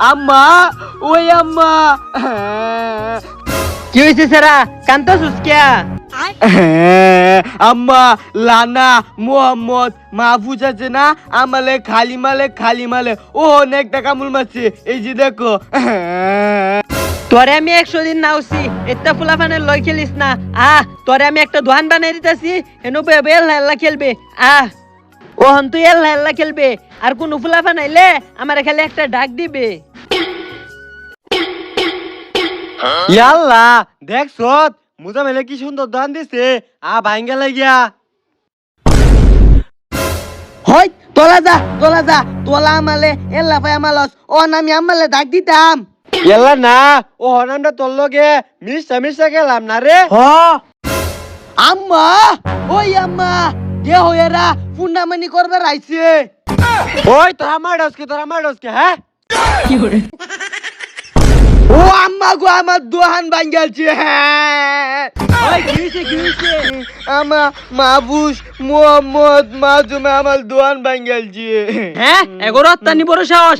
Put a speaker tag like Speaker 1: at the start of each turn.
Speaker 1: আম্মা, ওই আম্মা।
Speaker 2: কি হয়েছে সেরা কান্তা সুস্কিয়া?
Speaker 1: আম্মা, লানা মোহাম্মদ মাহফুজ আছে না, আমালে খালি মালে ও অনেক টাকা মূল মারছে, এই যে দেখো।
Speaker 2: তোরে আমি 100 দিন নাওছি, এটা ফুলাফানের লই খেলিস না। তোরে আমি একটা দোকান বানাই দিতেছি, হেনো বেল হেল্লা খেলবে। ও হন তুই হেল্লা খেলবে, আর কোন ফুলাফান আইলে আমার খালি একটা ডাক দিবে।
Speaker 1: ইয়াল্লা দেখছো মুজা মেলে কি সুন্দর দান দিছে, ভাঙ্গা লাগিয়া।
Speaker 2: হই তোলা যা তোলা আমালে এল্লা ভাই আমালস ও আমি আমালে ডাক দিতাম।
Speaker 1: ইয়াল্লা না, ও হনানটা তোর লগে মিশা গেলাম না রে।
Speaker 2: আম্মা, ওই আম্মা, কে হয়েরা ফুন্ডামানি করবার আইছে।
Speaker 1: ওই তোরা মারডসকে হ্যাঁ? ও আম্মা গো, আমার দোহান ভাঙ্গালছে।
Speaker 2: কি হইছে?
Speaker 1: আমার মাহফুজ মোহাম্মদ মাজুমে আমার দোহান ভাঙ্গালছে।
Speaker 2: হ্যাঁ এগোর অত্যানি বড় সাহস।